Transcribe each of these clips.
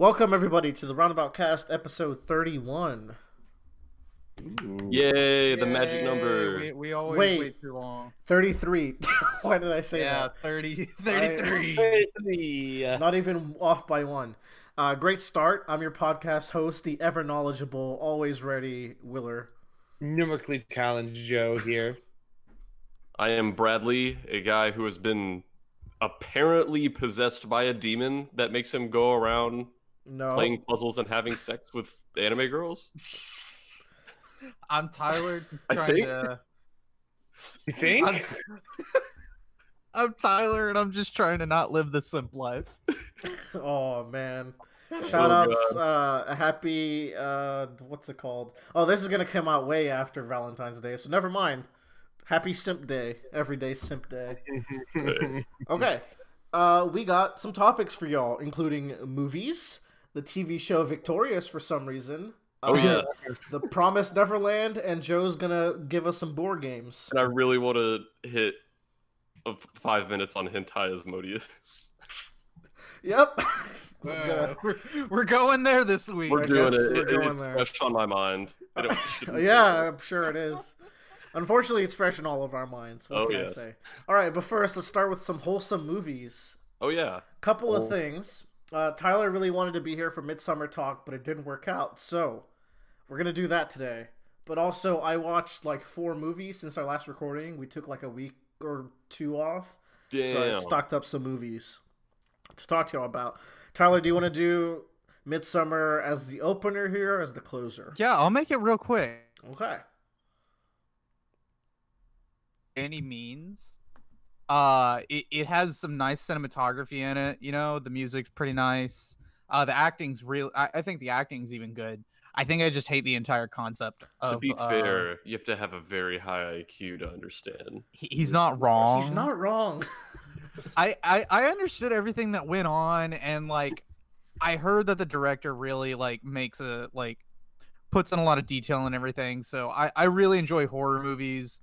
Welcome everybody to the Roundabout Cast episode 31. Yay, the magic Yay, number. we always Wait. wait too long. 33. Why did I say Yeah, that? 33. Not even off by one. Great start. I'm your podcast host, the ever knowledgeable, always ready Willer. Numerically challenged Joe here. I am Bradley, a guy who has been apparently possessed by a demon that makes him go around playing puzzles and having sex with anime girls. I'm Tyler. You think? I'm Tyler, and I'm just trying to not live the simp life. Oh man. Shout outs, happy what's it called? Oh, this is gonna come out way after Valentine's Day, so never mind. Happy Simp Day. Everyday Simp Day. Okay. We got some topics for y'all, including movies, the TV show Victorious for some reason. Oh yeah. The Promised Neverland, and Joe's gonna give us some board games. And I really want to hit 5 minutes on hentai Asmodeus. Yep. We're going there this week. We're doing it. We're going It's there. fresh on my mind. Yeah, I'm sure it is. Unfortunately, it's fresh in all of our minds. What can I say? All right, but first, let's start with some wholesome movies. Oh yeah. Couple of things. Tyler really wanted to be here for Midsummer Talk, but it didn't work out. So we're gonna do that today. But also, I watched like 4 movies since our last recording. We took like a week or 2 off. Damn. So I stocked up some movies to talk to y'all about. Tyler, do you want to do Midsummer as the opener here or as the closer? Yeah, I'll make it real quick. Okay. Any means. It has some nice cinematography in it. You know, the music's pretty nice. The acting's real. I think the acting's even good. I think I just hate the entire concept of. To be fair, you have to have a very high IQ to understand. He's not wrong. He's not wrong. I understood everything that went on, and like I heard that the director really like makes puts in a lot of detail and everything. So I really enjoy horror movies.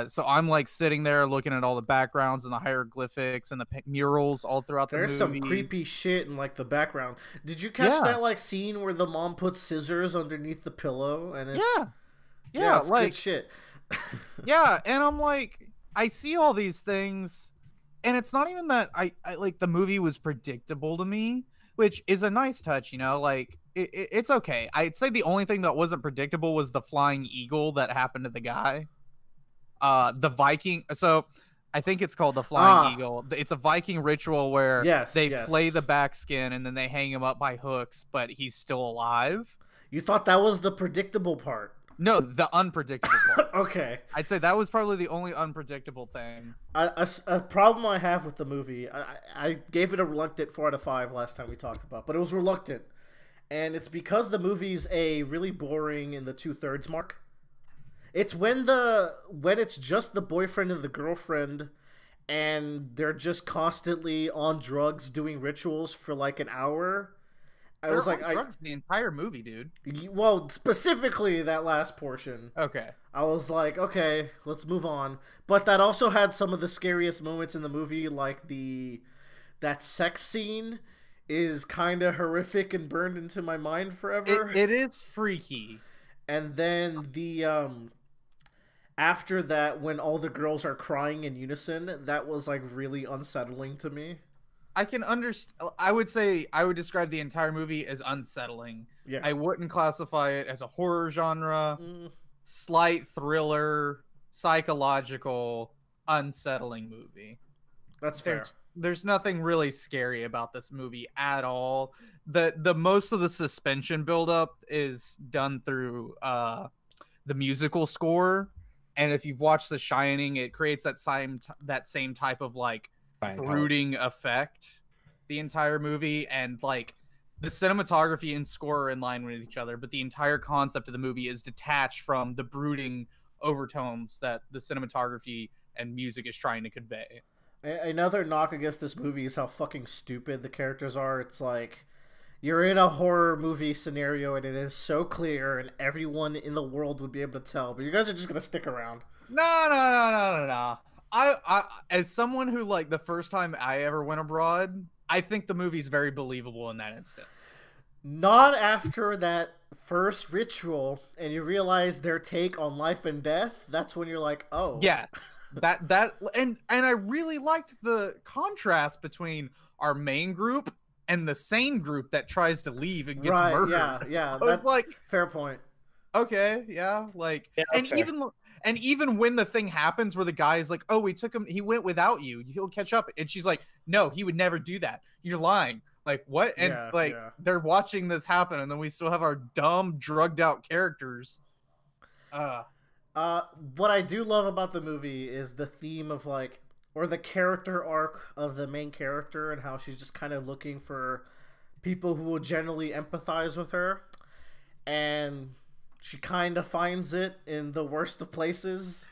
So I'm like sitting there looking at all the backgrounds and the hieroglyphics and the murals all throughout the movie. There's some creepy shit in like the background. Did you catch that like scene where the mom puts scissors underneath the pillow and it's it's like good shit. Yeah, and I'm like, I see all these things, and it's not even that I like the movie was predictable to me, which is a nice touch, you know, like it's okay. I'd say the only thing that wasn't predictable was the flying eagle that happened to the guy. The Viking, so I think it's called the Flying Eagle. It's a Viking ritual where they flay the back skin and then they hang him up by hooks, but he's still alive. You thought that was the predictable part? No, the unpredictable part. Okay. I'd say that was probably the only unpredictable thing. A problem I have with the movie, I gave it a reluctant 4 out of 5 last time we talked about, but it was reluctant. And it's because the movie's a really boring in the 2/3 mark. It's when it's just the boyfriend and the girlfriend and they're just constantly on drugs doing rituals for like an hour. I was like, drugs the entire movie, dude. Well, specifically that last portion. Okay. I was like, okay, let's move on. But that also had some of the scariest moments in the movie, like that sex scene is kind of horrific and burned into my mind forever. It is freaky. And then after that, when all the girls are crying in unison, that was like really unsettling to me. I can understand. I would say I would describe the entire movie as unsettling. Yeah. I wouldn't classify it as a horror genre, slight thriller, psychological, unsettling movie. That's fair. There's nothing really scary about this movie at all. The most of the suspension buildup is done through the musical score. And if you've watched The Shining, it creates that same type of like brooding effect the entire movie, and like the cinematography and score are in line with each other, but the entire concept of the movie is detached from the brooding overtones that the cinematography and music is trying to convey. Another knock against this movie is how fucking stupid the characters are. It's like you're in a horror movie scenario and it is so clear and everyone in the world would be able to tell, but you guys are just gonna stick around. No. I as someone who like the first time I ever went abroad, I think the movie's very believable in that instance. Not after that first ritual and you realize their take on life and death. That's when you're like, oh. Yes. And I really liked the contrast between our main group and the sane group that tries to leave and gets murdered. Yeah. That's like fair point. Okay, yeah, like, Yeah, and even when the thing happens where the guy is like, "Oh, we took him. He went without you. He'll catch up," and she's like, "No, he would never do that. You're lying." Like what? And they're watching this happen, and then we still have our dumb, drugged out characters. What I do love about the movie is the theme of like, or the character arc of the main character and how she's just kind of looking for people who will generally empathize with her, and she kind of finds it in the worst of places.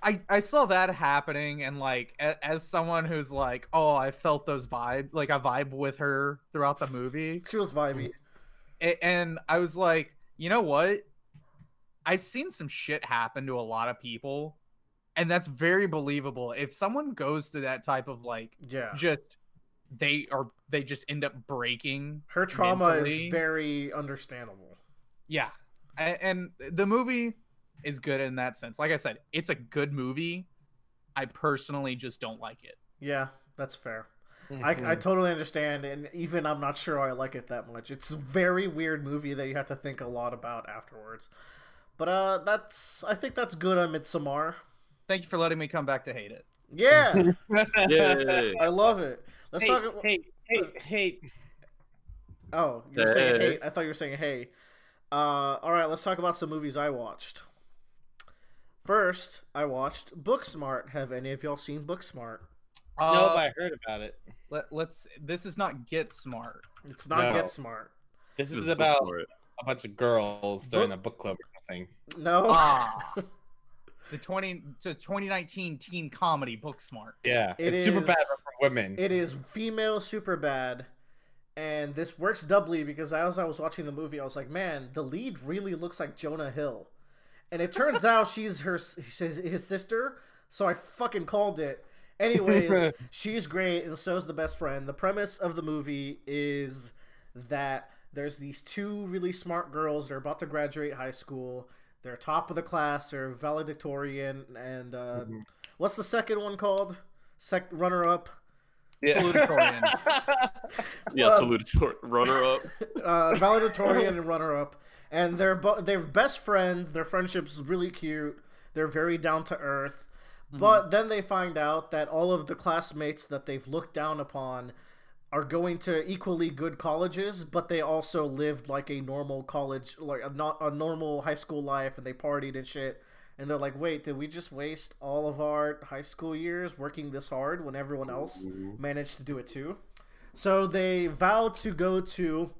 I saw that happening, and like as someone who's like, oh, I felt those vibes, like I vibe with her throughout the movie. She was vibey, and I was like, you know what? I've seen some shit happen to a lot of people, and that's very believable. If someone goes through that type of like, they just end up breaking. Her trauma is very understandable. Yeah, and the movie is good in that sense. Like I said, it's a good movie. I personally just don't like it. Yeah, that's fair. I totally understand, and even I'm not sure I like it that much. It's a very weird movie that you have to think a lot about afterwards. But I think that's good on Midsommar. Thank you for letting me come back to hate it. Yeah. Yay. I love it. Let's talk about Hey. Oh, you're saying hate. I thought you were saying hey. All right, let's talk about some movies I watched. First, I watched Booksmart. Have any of y'all seen Booksmart? No, but I heard about it. Let's. This is not Get Smart. It's not Get Smart. This is about a bunch of girls starting a book club or something. No. The 2019 teen comedy Booksmart. Yeah, it's super bad for women. It is female super bad. And this works doubly because as I was watching the movie, I was like, man, the lead really looks like Jonah Hill. And it turns out she's his sister, so I fucking called it. Anyways, she's great, and so's the best friend. The premise of the movie is that there's these two really smart girls. They're about to graduate high school. They're top of the class. They're valedictorian. And what's the second one called? Runner-up? Yeah. Salutatorian. Salutatorian. Runner-up. Valedictorian and runner-up. And they're best friends. Their friendship's really cute. They're very down-to-earth. But then they find out that all of the classmates that they've looked down upon are going to equally good colleges, but they also lived like a normal college, like a normal high school life, and they partied and shit. And they're like, wait, did we just waste all of our high school years working this hard when everyone else managed to do it too? So they vow to go to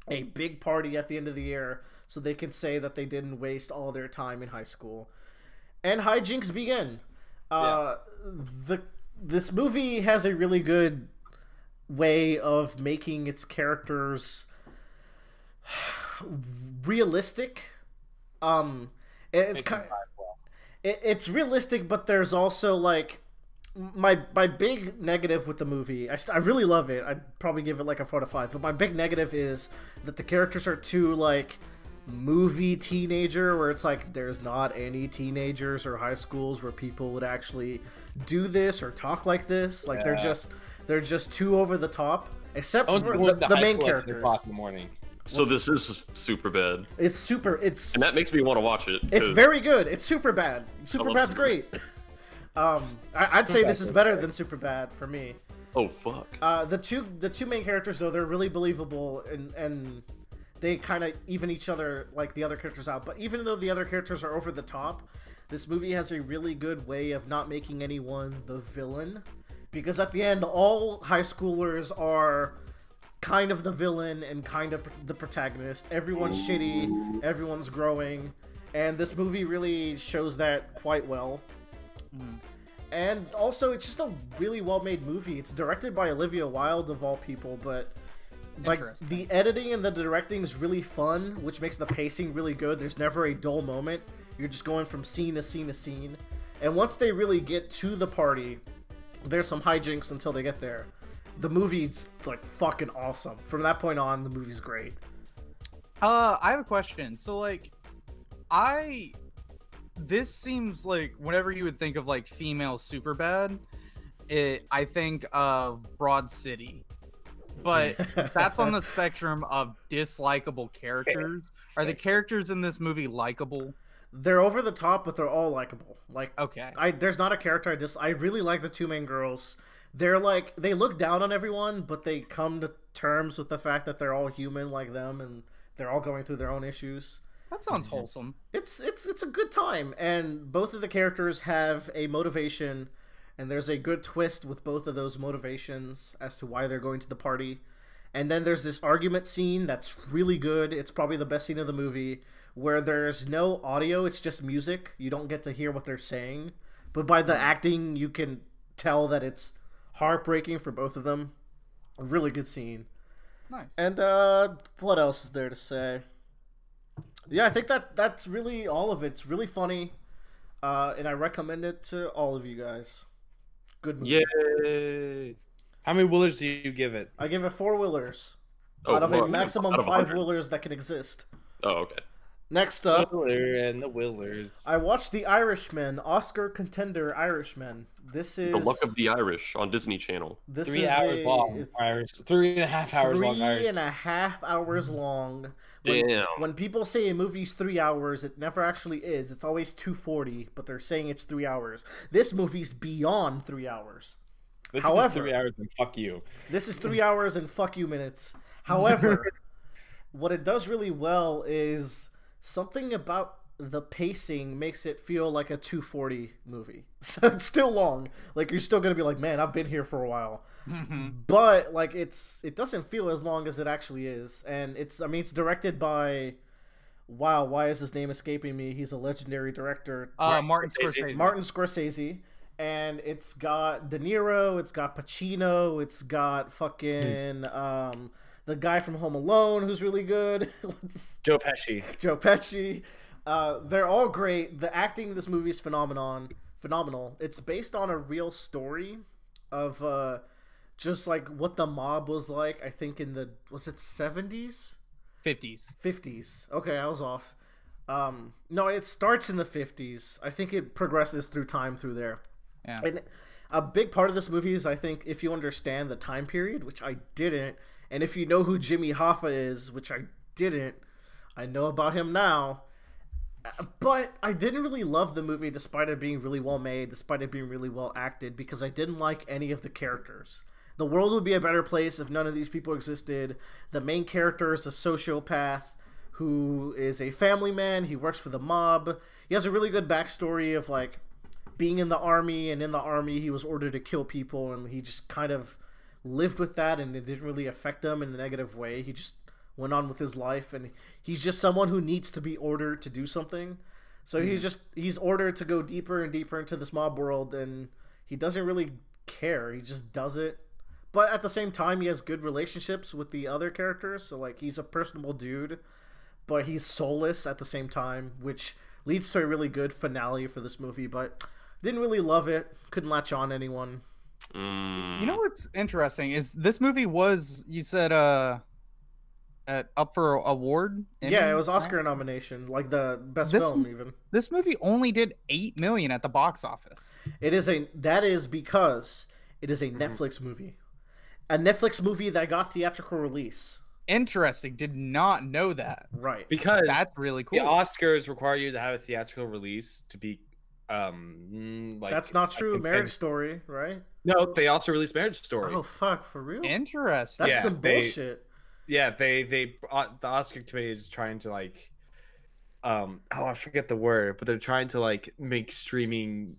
a big party at the end of the year so they can say that they didn't waste all their time in high school. And hijinks begin. This movie has a really good way of making its characters realistic. It's realistic, but there's also like my big negative with the movie. I really love it. I'd probably give it like a 4 out of 5. But my big negative is that the characters are too like movie teenager, where it's like there's not any teenagers or high schools where people would actually do this or talk like this. Like they're just too over the top, except for the main characters. In the morning. So this is super bad. And that makes me want to watch it. It's very good. It's super bad. Super bad's great. I'd say this is better than super bad for me. Oh fuck. The two main characters though, they're really believable and they kind of even each other, like the other characters, out. But even though the other characters are over the top, this movie has a really good way of not making anyone the villain, because at the end all high schoolers are kind of the villain and kind of the protagonist. Everyone's shitty, everyone's growing, and this movie really shows that quite well. And also, it's just a really well-made movie. It's directed by Olivia Wilde, of all people, but like the editing and the directing is really fun, which makes the pacing really good. There's never a dull moment. You're just going from scene to scene to scene. And once they really get to the party, there's some hijinks until they get there. the movie's like fucking awesome. From that point on, the movie's great. I have a question. So like, this seems like whenever you would think of like female Superbad, I think of Broad City, but that's on the spectrum of dislikable characters. Are the characters in this movie likable? They're over the top, but they're all likable. Like, okay, there's not a character I really like the two main girls. They're like, they look down on everyone, but they come to terms with the fact that they're all human like them, and they're all going through their own issues. That sounds wholesome. It's a good time, and both of the characters have a motivation, and there's a good twist with both of those motivations as to why they're going to the party. And then there's this argument scene that's really good. It's probably the best scene of the movie, where there's no audio, it's just music. You don't get to hear what they're saying, but by the acting, you can tell that it's heartbreaking for both of them. A really good scene. Nice. And what else is there to say? Yeah, I think that's really all of it. It's really funny, and I recommend it to all of you guys. Good movie. Yay! How many Willers do you give it? I give it 4 Willers out of a maximum 5 Willers that can exist. Oh, okay. Next up, Willer and the Willers. I watched The Irishman, Oscar contender Irishman. This is The Luck of the Irish on Disney Channel. This 3 is hours long. Irish. 3.5 hours long. 3.5 hours long. Damn. When people say a movie's 3 hours, it never actually is. It's always 2:40, but they're saying it's 3 hours. This movie's beyond 3 hours. However, is 3 hours and fuck you. This is 3 hours and fuck you minutes. However, what it does really well is something about the pacing makes it feel like a 2:40 movie. So it's still long. Like, you're still gonna be like, man, I've been here for a while. But like, it doesn't feel as long as it actually is. And it's directed by, wow, why is his name escaping me? He's a legendary director. Martin Scorsese. Martin Scorsese. And it's got De Niro, it's got Pacino, it's got fucking the guy from Home Alone who's really good. Joe Pesci. Joe Pesci. They're all great. The acting in this movie is phenomenal. It's based on a real story of just like what the mob was like, I think in the, was it 70s? 50s. Okay, I was off. No, it starts in the 50s. I think it progresses through time through there. Yeah. And a big part of this movie is, I think, if you understand the time period, which I didn't, and if you know who Jimmy Hoffa is, which I didn't, I know about him now. But I didn't really love the movie despite it being really well made, despite it being really well acted, because I didn't like any of the characters. The world would be a better place if none of these people existed. The main character is a sociopath who is a family man. He works for the mob. He has a really good backstory of like being in the army, and in the army he was ordered to kill people, and he just kind of lived with that, and it didn't really affect him in a negative way. He just went on with his life, and he's just someone who needs to be ordered to do something. So he's ordered to go deeper and deeper into this mob world, and he doesn't really care. He just does it. But at the same time, he has good relationships with the other characters. So like, he's a personable dude, but he's soulless at the same time, which leads to a really good finale for this movie. But didn't really love it. Couldn't latch on anyone. You know what's interesting is this movie was, you said up for award? Yeah, it was Oscar nomination, like the best film even. This movie only did $8 million at the box office. That is because it is a Netflix movie. A Netflix movie that got theatrical release. Interesting. Did not know that. Right. Because that's really cool. The Oscars require you to have a theatrical release to be like, that's not true. Marriage Story, right? No, they also released Marriage Story. Oh fuck, for real? Interesting. That's some bullshit. The Oscar committee is trying to like I forget the word, but they're trying to like make streaming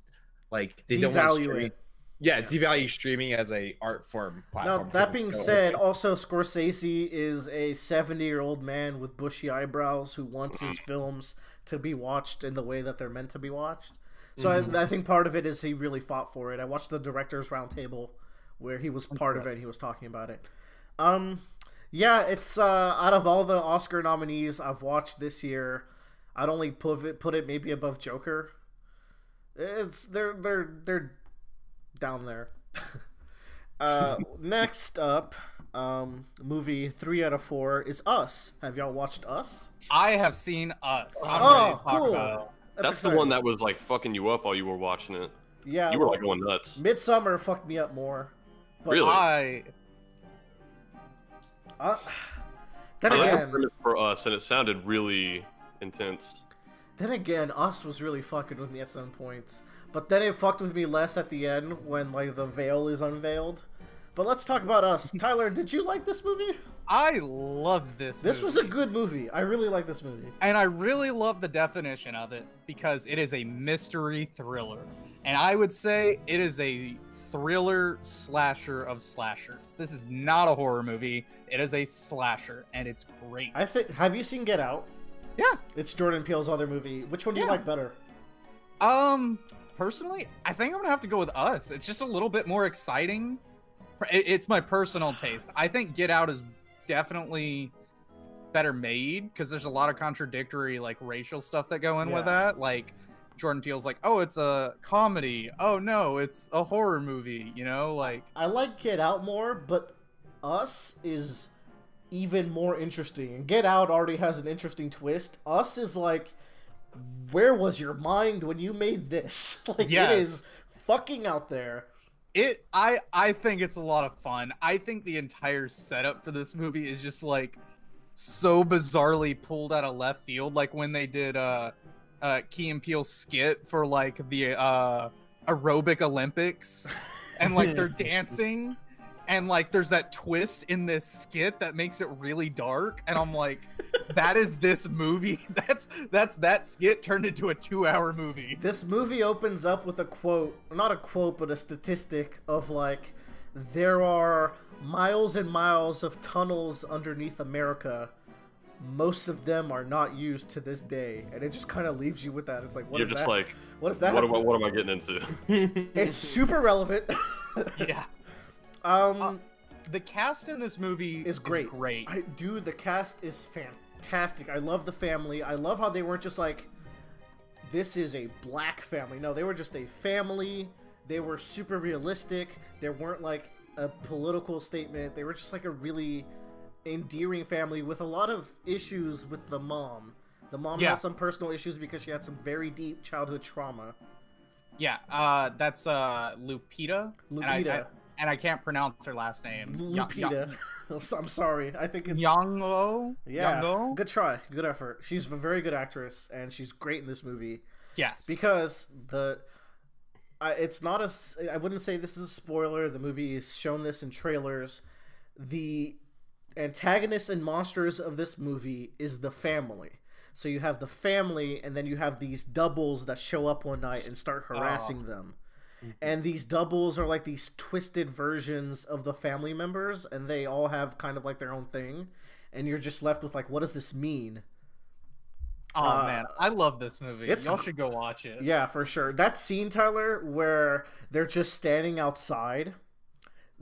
like they don't want to stream. Yeah, devalue streaming as a art form platform. Now, that being said, also Scorsese is a 70-year-old man with bushy eyebrows who wants his films to be watched in the way that they're meant to be watched. So I think part of it is he really fought for it. I watched the Directors Roundtable where he was part of it and he was talking about it. Yeah, it's out of all the Oscar nominees I've watched this year, I'd only put it maybe above Joker. They're down there. Next up, movie 3 out of 4 is Us. Have y'all watched Us? I have seen Us. I'm Oh, ready to talk cool. about it. That's the one that was like fucking you up while you were watching it. Yeah, you were like going nuts. Midsummer fucked me up more. But Really? Then again, for Us, and it sounded really intense. Then again, Us was really fucking with me at some points. But then it fucked with me less at the end when like the veil is unveiled. But let's talk about Us. Tyler, did you like this movie? I loved this movie. This was a good movie. I really like this movie. And I really love the definition of it because it is a mystery thriller. And I would say it is a thriller slasher of slashers. This is not a horror movie. It is a slasher, and it's great. Have you seen Get Out? Yeah. It's Jordan Peele's other movie. Which one do you like better? Personally, I think I'm gonna have to go with Us. It's just a little bit more exciting. It's my personal taste. I think Get Out is definitely better made because there's a lot of contradictory like racial stuff that go in with that. Like Jordan Peele's like, oh, it's a comedy. Oh no, it's a horror movie. You know, like I like Get Out more, but Us is even more interesting. And Get Out already has an interesting twist. Us is like, where was your mind when you made this? Like, it is fucking out there. I think it's a lot of fun. I think the entire setup for this movie is just like so bizarrely pulled out of left field. Like when they did Key and Peele's skit for like the aerobic Olympics, and like they're dancing, and like there's that twist in this skit that makes it really dark, and I'm like, that is this movie. That's that skit turned into a 2-hour movie. This movie opens up with a quote, not a quote, but a statistic of like, there are miles and miles of tunnels underneath America. Most of them are not used to this day, and it just kind of leaves you with that. It's like, what is that? Like, what is that? What am I getting into? It's super relevant. Yeah. The cast in this movie is great. Dude, the cast is fantastic. I love the family. I love how they weren't just like, this is a black family. No, they were just a family. They were super realistic. They weren't like a political statement. They were just like a really endearing family with a lot of issues with the mom. The mom had some personal issues because she had some very deep childhood trauma. Yeah, that's Lupita. And I can't pronounce her last name. Lupita. I'm sorry. I think it's Nyong'o. Yeah. Nyong'o? Good try. Good effort. She's a very good actress, and she's great in this movie. Yes. Because it's not a. I wouldn't say this is a spoiler. The movie has shown this in trailers. The antagonists and monsters of this movie is the family. So you have the family, and then you have these doubles that show up one night and start harassing them. And these doubles are like these twisted versions of the family members, and they all have kind of like their own thing, and you're just left with like, what does this mean? Oh man, I love this movie. Y'all should go watch it. Yeah, for sure. That scene, Tyler, where they're just standing outside.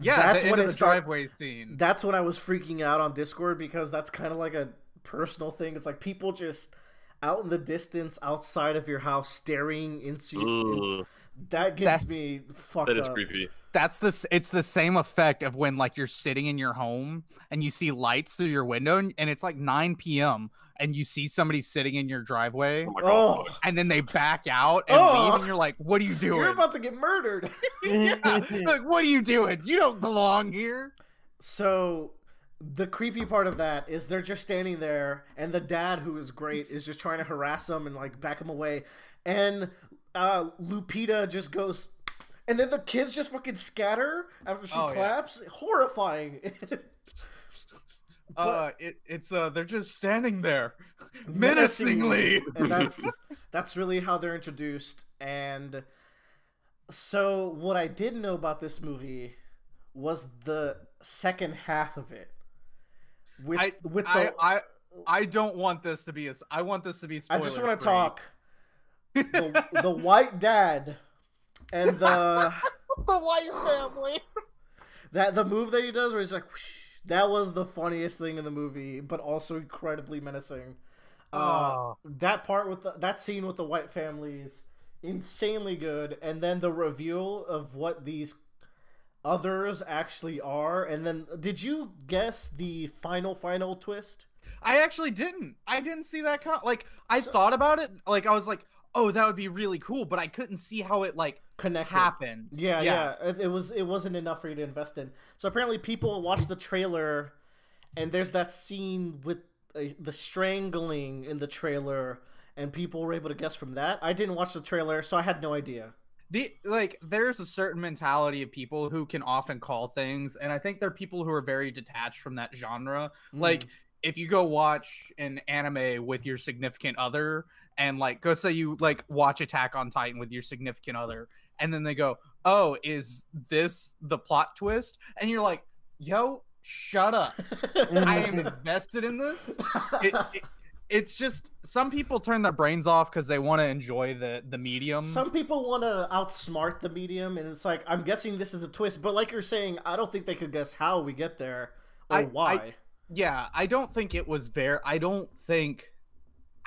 Yeah, that's the end of the driveway scene. That's when I was freaking out on Discord, because that's kind of like a personal thing. It's like people just out in the distance outside of your house staring into that gets me fucked up. That is creepy. It's the same effect of when like you're sitting in your home and you see lights through your window and it's like 9 p.m. and you see somebody sitting in your driveway. Oh my God. And then they back out and leave, and you're like, what are you doing? You're about to get murdered. Yeah. Like, what are you doing? You don't belong here. So the creepy part of that is they're just standing there, and the dad, who is great, is just trying to harass them and like back them away, and Lupita just goes, and then the kids just fucking scatter after she claps. Yeah. Horrifying. They're just standing there menacingly, and that's really how they're introduced. And so what I didn't know about this movie was the second half of it. I don't want this to be I want this to be spoiler-free. I just want to talk. The white dad and the white family. The move that he does where he's like, whoosh, that was the funniest thing in the movie, but also incredibly menacing. That part with that scene with the white family is insanely good, and then the reveal of what these others actually are. And then, did you guess the final twist? I actually didn't. I didn't see that. Like, I thought about it. Like, I was like, oh, that would be really cool, but I couldn't see how it like happened. Yeah. It wasn't enough for you to invest in. So apparently, people watched the trailer, and there's that scene with the strangling in the trailer, and people were able to guess from that. I didn't watch the trailer, so I had no idea. There's a certain mentality of people who can often call things, and I think there are people who are very detached from that genre. Like, if you go watch an anime with your significant other, and like, go say you like watch Attack on Titan with your significant other, and then they go, oh, is this the plot twist? And you're like, yo, shut up. I am invested in this. It's just, some people turn their brains off because they want to enjoy the medium. Some people want to outsmart the medium, and it's like, I'm guessing this is a twist, but like you're saying, I don't think they could guess how we get there or why. I don't think it was I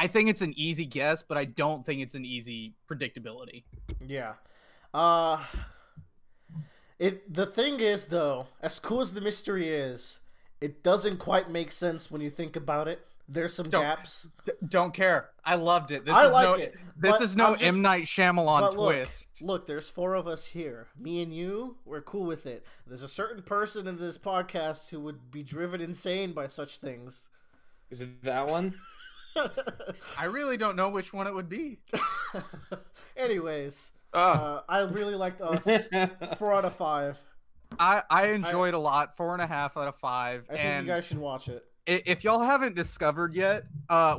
think it's an easy guess, but I don't think it's an easy predictability. Yeah. The thing is, though, as cool as the mystery is, it doesn't quite make sense when you think about it. There's some gaps. Don't care. I loved it. This is no M. Night Shyamalan twist. Look, there's 4 of us here. Me and you, we're cool with it. There's a certain person in this podcast who would be driven insane by such things. Is it that one? I really don't know which one it would be. Anyways, I really liked Us. 4 out of 5. I enjoyed a lot. 4.5 out of 5. I think you guys should watch it. If y'all haven't discovered yet,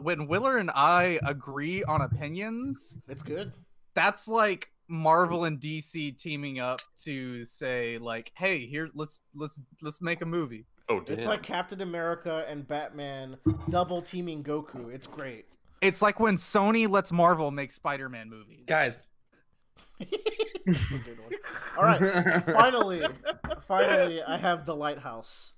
when Willer and I agree on opinions, it's good. That's like Marvel and DC teaming up to say like, hey, here, let's make a movie. Oh, damn. It's like Captain America and Batman double teaming Goku. It's great. It's like when Sony lets Marvel make Spider-Man movies. Guys. That's a good one. All right, finally, I have The Lighthouse.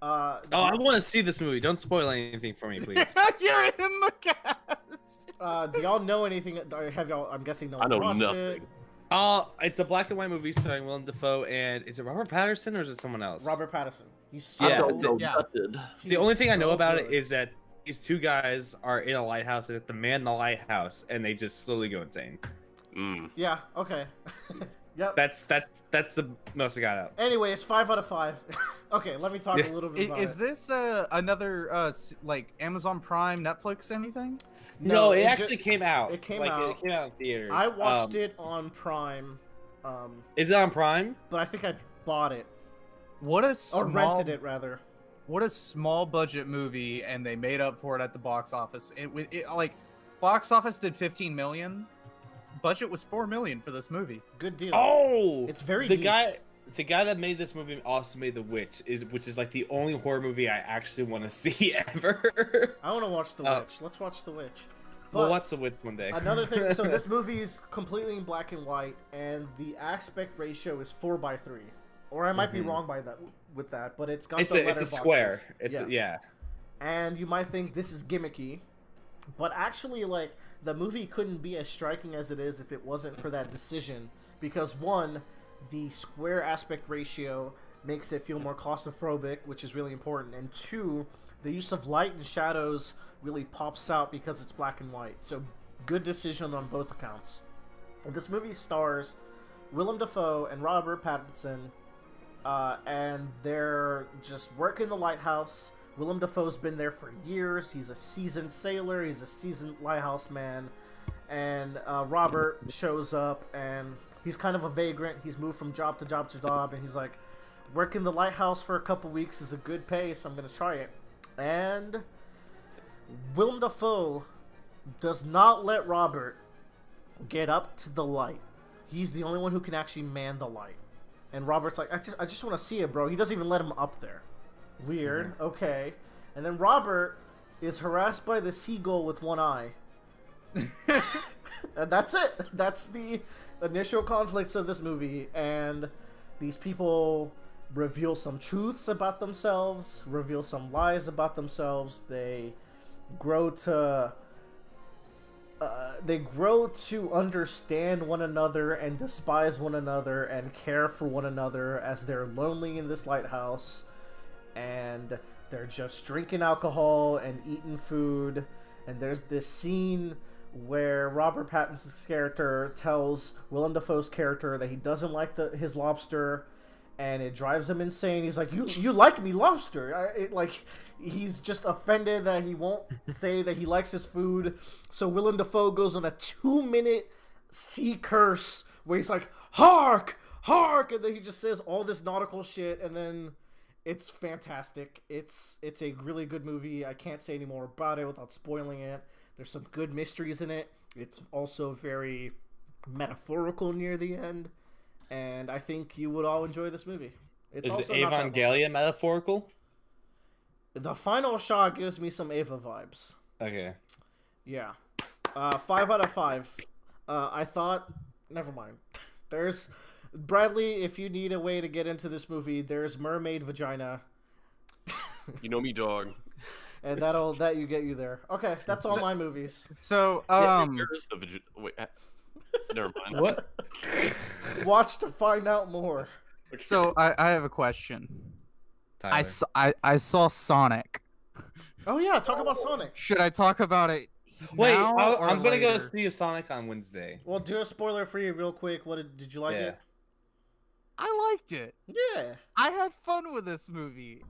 I want to see this movie. Don't spoil anything for me, please. You're in the cast. Do y'all know anything? Have y'all? I'm guessing no one watched it. It's a black and white movie starring Willem Dafoe, and is it Robert Pattinson or is it someone else? Robert Pattinson. He's The only thing I know about it is that these 2 guys are in a lighthouse, and they have to man the lighthouse, and they just slowly go insane. Yeah. Okay. Yep. That's the most I got out. Anyways, 5 out of 5. Okay, let me talk a little bit about it. Is this another like Amazon Prime, Netflix, anything? No, it actually came out. It came out. It came out in theaters. I watched it on Prime. Is it on Prime? But I think I bought it. Or rented it, rather. What a small budget movie, and they made up for it at the box office. Like, box office did 15 million. Budget was 4 million for this movie. Good deal. Oh, it's very the niche. guy that made this movie also made The Witch, which is like the only horror movie I actually want to see ever. I want to watch The Witch. Let's watch The Witch. We'll watch The Witch one day. Another thing. So this movie is completely in black and white, and the aspect ratio is 4:3. Or I might be wrong with that, but it's got it's a square. Yeah. And you might think this is gimmicky, but actually, like, the movie couldn't be as striking as it is if it wasn't for that decision. Because 1, the square aspect ratio makes it feel more claustrophobic, which is really important. And 2, the use of light and shadows really pops out because it's black and white. So good decision on both accounts. And this movie stars Willem Dafoe and Robert Pattinson, and they're just working the lighthouse. Willem Dafoe's been there for years. He's a seasoned sailor. He's a seasoned lighthouse man. And Robert shows up, and he's kind of a vagrant. He's moved from job to job to job, and he's like, working the lighthouse for a couple weeks is a good pay, so I'm going to try it. And Willem Dafoe does not let Robert get up to the light. He's the only one who can actually man the light. And Robert's like, I just want to see it, bro. He doesn't even let him up there. Weird. Okay. And then Robert is harassed by the seagull with one eye. And that's it. That's the initial conflicts of this movie. And these people reveal some truths about themselves, reveal some lies about themselves. They grow to they grow to understand one another and despise one another and care for one another as they're lonely in this lighthouse, and they're just drinking alcohol and eating food. And there's this scene where Robert Pattinson's character tells Willem Dafoe's character that he doesn't like his lobster, and it drives him insane. He's like, you like me lobster? He's just offended that he won't say that he likes his food. So Willem Dafoe goes on a 2-minute sea curse where he's like, hark, hark, and then he just says all this nautical shit, and then it's fantastic. It's a really good movie. I can't say any more about it without spoiling it. There's some good mysteries in it. It's also very metaphorical near the end, and I think you would all enjoy this movie. It's Is Evangelion metaphorical? The final shot gives me some Ava vibes. Okay. Yeah. 5 out of 5. I thought... Never mind. There's... Bradley, if you need a way to get into this movie, there's mermaid vagina. You know me, dog. And that you get you there. Okay, that's all my movies. So, Where's the wait, never mind. What? Watch to find out more. Okay. So I have a question. Tyler. I saw Sonic. Oh yeah, talk about Sonic. Should I talk about it? Wait, now I'm gonna later? go see a Sonic on Wednesday. Well, do a spoiler free real quick. What did you like it? I liked it. Yeah. I had fun with this movie.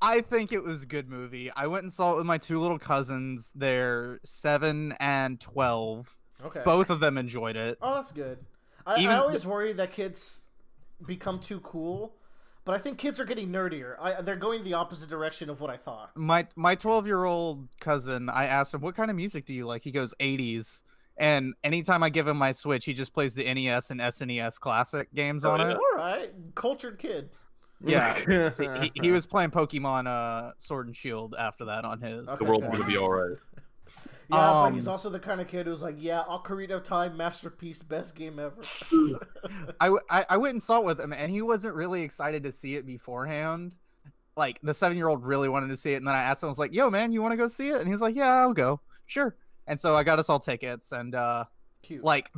I think it was a good movie. I went and saw it with my 2 little cousins. They're 7 and 12. Okay. Both of them enjoyed it. Oh, that's good. I always worry that kids become too cool, but I think kids are getting nerdier. They're going the opposite direction of what I thought. My 12-year-old cousin, I asked him, what kind of music do you like? He goes, 80s. And anytime I give him my Switch, he just plays the NES and SNES classic games on it. All right. Cultured kid. Yeah. he was playing Pokemon Sword and Shield after that on his. The world's going to be all right. Yeah, but he's also the kind of kid who's like, yeah, Ocarina of Time, masterpiece, best game ever. I went and saw it with him, and he wasn't really excited to see it beforehand. Like, the 7-year-old really wanted to see it, and then I asked him, I was like, yo, man, you want to go see it? And he was like, yeah, I'll go. Sure. And so I got us all tickets, and cute. Like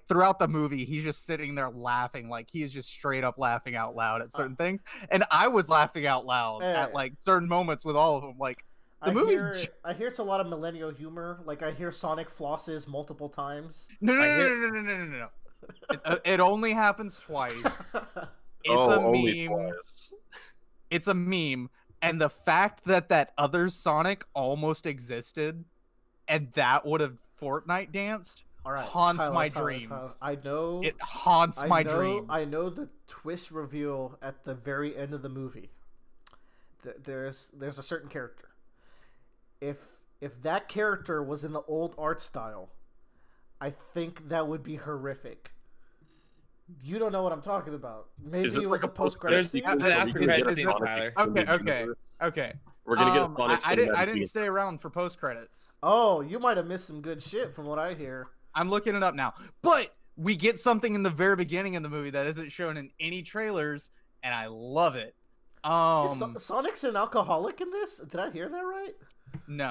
throughout the movie, he's just sitting there laughing, like he's just straight up laughing out loud at certain things, and I was laughing out loud at like certain moments with all of them. Like the movie's. I hear it's a lot of millennial humor. Like I hear Sonic flosses multiple times. No. It only happens twice. It's a meme. It's a meme, and the fact that other Sonic almost existed. And that would have Fortnite danced haunts my dreams. I know it haunts my dreams. I know the twist reveal at the very end of the movie. There's a certain character. If that character was in the old art style, I think that would be horrific. You don't know what I'm talking about. Maybe it was like a post-credit scene. Okay. We're gonna get Sonic. I didn't stay around for post credits. Oh, you might have missed some good shit from what I hear. I'm looking it up now. But we get something in the very beginning of the movie that isn't shown in any trailers, and I love it. Sonic's an alcoholic in this? Did I hear that right? No.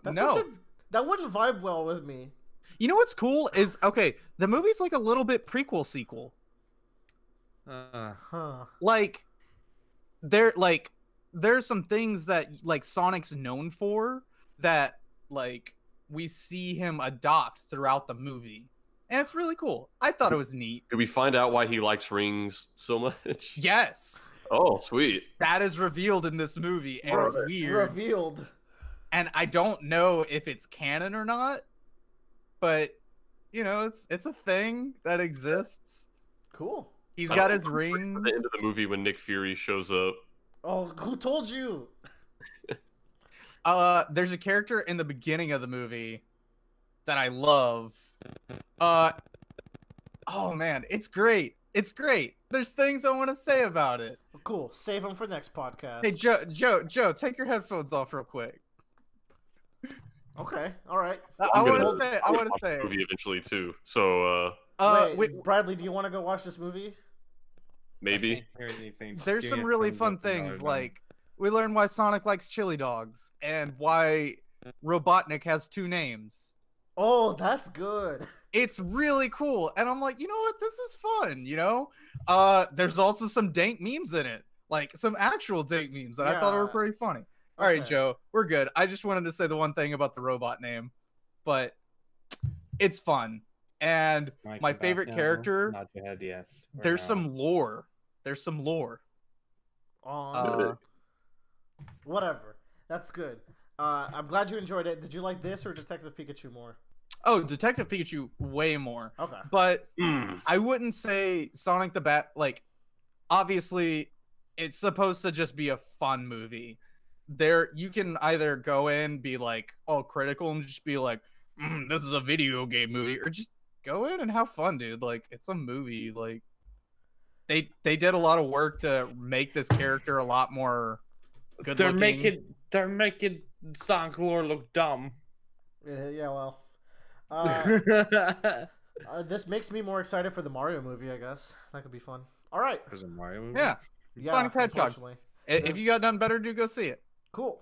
That wouldn't vibe well with me. You know what's cool is the movie's like a little bit prequel sequel. Like there's some things that like Sonic's known for that like we see him adopt throughout the movie, and it's really cool. I thought it was neat. Did we find out why he likes rings so much? Yes. Oh, sweet. That is revealed in this movie, and it's weird. Revealed. And I don't know if it's canon or not, but you know, it's a thing that exists. Cool. He's got his rings. At the end of the movie when Nick Fury shows up. Oh, who told you? There's a character in the beginning of the movie that I love. Oh man, it's great. It's great. There's things I want to say about it. Cool. Save them for next podcast. Hey, Joe, take your headphones off real quick. Okay. All right. I want to say movie eventually too. So. Wait, Bradley, do you want to go watch this movie? Maybe. There's some really fun things, like we learn why Sonic likes chili dogs and why Robotnik has 2 names. Oh, that's good. It's really cool. And I'm like, you know what? This is fun, you know? There's also some dank memes in it. Like some actual dank memes that I thought were pretty funny. All right, Joe, we're good. I just wanted to say the one thing about the robot name, but it's fun. And my favorite character, nod your head, yes. There's some lore. There's some lore. Whatever. That's good. I'm glad you enjoyed it. Did you like this or Detective Pikachu more? Oh, Detective Pikachu way more. Okay. But I wouldn't say Sonic the Bat, like, obviously it's supposed to just be a fun movie. There, you can either go in, be like all critical and just be like, this is a video game movie, or just go in and have fun, dude. Like, it's a movie. Like, they did a lot of work to make this character a lot more good looking. They're making Sonic lore look dumb. Yeah, well. This makes me more excited for the Mario movie, I guess. That could be fun. All right. There's a Mario movie? Yeah. Sonic the Hedgehog. If you got nothing better to do, go see it. Cool.